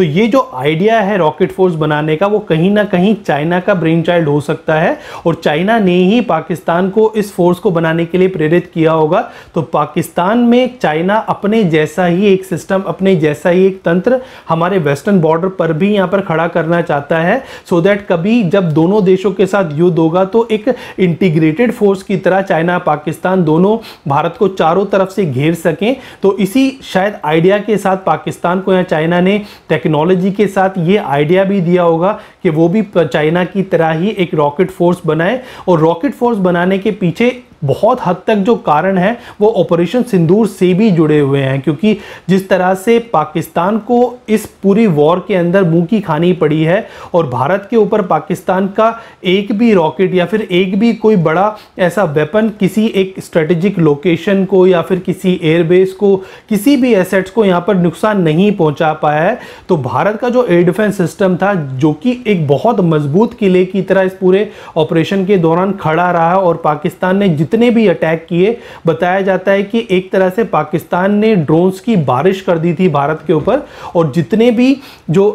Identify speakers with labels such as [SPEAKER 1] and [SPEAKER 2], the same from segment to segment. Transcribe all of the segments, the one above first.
[SPEAKER 1] तो ये जो आइडिया है रॉकेट फोर्स बनाने का वो कहीं ना कहीं चाइना का ब्रेन चाइल्ड हो सकता है और चाइना ने ही पाकिस्तान को इस फोर्स को बनाने के लिए प्रेरित किया होगा। तो पाकिस्तान में चाइना अपने जैसा ही एक सिस्टम, अपने जैसा ही एक तंत्र हमारे वेस्टर्न बॉर्डर पर भी यहां पर खड़ा करना चाहता है, सो दैट कभी जब दोनों देशों के साथ युद्ध होगा तो एक इंटीग्रेटेड फोर्स की तरह चाइना पाकिस्तान दोनों भारत को चारों तरफ से घेर सकें। तो इसी शायद आइडिया के साथ पाकिस्तान को या चाइना ने टेक्नोलॉजी के साथ ये आइडिया भी दिया होगा कि वो भी चाइना की तरह ही एक रॉकेट फोर्स बनाए। और रॉकेट फोर्स बनाने के पीछे बहुत हद तक जो कारण है वो ऑपरेशन सिंदूर से भी जुड़े हुए हैं, क्योंकि जिस तरह से पाकिस्तान को इस पूरी वॉर के अंदर मुंह की खानी पड़ी है और भारत के ऊपर पाकिस्तान का एक भी रॉकेट या फिर एक भी कोई बड़ा ऐसा वेपन किसी एक स्ट्रेटेजिक लोकेशन को या फिर किसी एयरबेस को, किसी भी एसेट्स को यहाँ पर नुकसान नहीं पहुंचा पाया है। तो भारत का जो एयर डिफेंस सिस्टम था, जो कि एक बहुत मजबूत किले की तरह इस पूरे ऑपरेशन के दौरान खड़ा रहा और पाकिस्तान ने जितने भी अटैक किए, बताया जाता है कि एक तरह से पाकिस्तान ने ड्रोन्स की बारिश कर दी थी भारत के ऊपर और जितने भी जो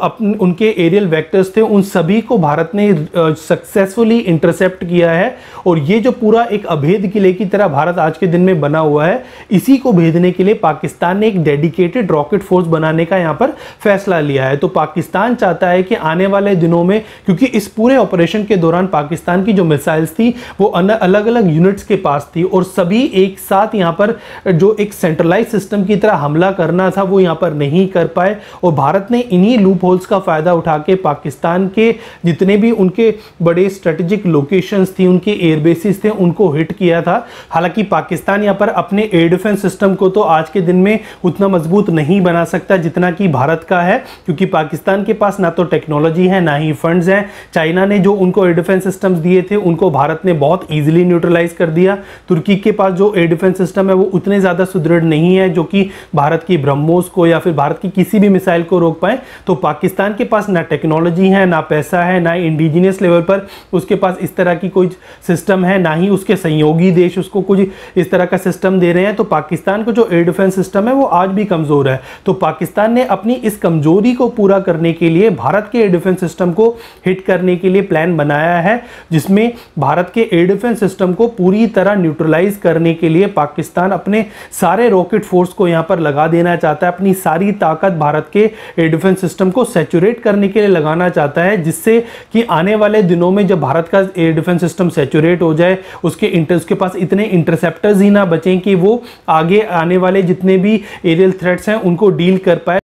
[SPEAKER 1] उनके एरियल वेक्टर्स थे उन सभी को भारत ने सक्सेसफुली इंटरसेप्ट किया है। और ये जो पूरा एक अभेद किले की तरह भारत आज के दिन में बना हुआ है, इसी को भेदने के लिए पाकिस्तान ने एक डेडिकेटेड रॉकेट फोर्स बनाने का यहां पर फैसला लिया है। तो पाकिस्तान चाहता है कि आने वाले दिनों में, क्योंकि इस पूरे ऑपरेशन के दौरान पाकिस्तान की जो मिसाइल्स थी वो अलग अलग यूनिट्स के पास थी और सभी एक साथ यहां पर जो एक सेंट्रलाइज सिस्टम की तरह हमला करना था वो यहां पर नहीं कर पाए। और भारत ने इन्हीं लूप होल्स का फायदा उठा के पाकिस्तान के जितने भी उनके बड़े स्ट्रेटेजिक लोकेशंस थी, उनके एयरबेसिस थे, उनको हिट किया था। हालांकि पाकिस्तान यहां पर अपने एयर डिफेंस सिस्टम को तो आज के दिन में उतना मजबूत नहीं बना सकता जितना कि भारत का है, क्योंकि पाकिस्तान के पास ना तो टेक्नोलॉजी है ना ही फंड्स हैं। चाइना ने जो उनको एयर डिफेंस सिस्टम्स दिए थे उनको भारत ने बहुत ईजिली न्यूट्रलाइज कर दिया। तुर्की के पास जो एयर डिफेंस सिस्टम है वो उतने ज़्यादा सुदृढ़ नहीं है जो कि भारत की ब्रह्मोस को या फिर भारत की किसी भी मिसाइल को रोक पाए। तो पाकिस्तान के पास ना टेक्नोलॉजी है, ना पैसा है, ना इंडिजिनियस लेवल पर उसके पास इस तरह की कोई सिस्टम है, ना ही उसके सहयोगी देश उसको कुछ इस तरह का सिस्टम दे रहे हैं। तो पाकिस्तान का जो एयर डिफेंस सिस्टम है वो आज भी कमज़ोर है। तो पाकिस्तान ने अपनी इस कमजोरी को पूरा करने के लिए भारत के एयर डिफेंस सिस्टम को हिट करने के लिए प्लान बनाया है, जिसमें भारत के एयर डिफेंस सिस्टम को पूरी तरह न्यूट्रलाइज करने के लिए पाकिस्तान अपने सारे रॉकेट फोर्स को यहां पर लगा देना चाहता है। अपनी सारी ताकत भारत के एयर डिफेंस सिस्टम को सैचुरेट करने के लिए लगाना चाहता है, जिससे कि आने वाले दिनों में जब भारत का एयर डिफेंस सिस्टम सैचुरेट हो जाए, उसके पास इतने इंटरसेप्टर्स ही ना बचें कि वो आगे आने वाले जितने भी एरियल थ्रेट्स हैं उनको डील कर पाए।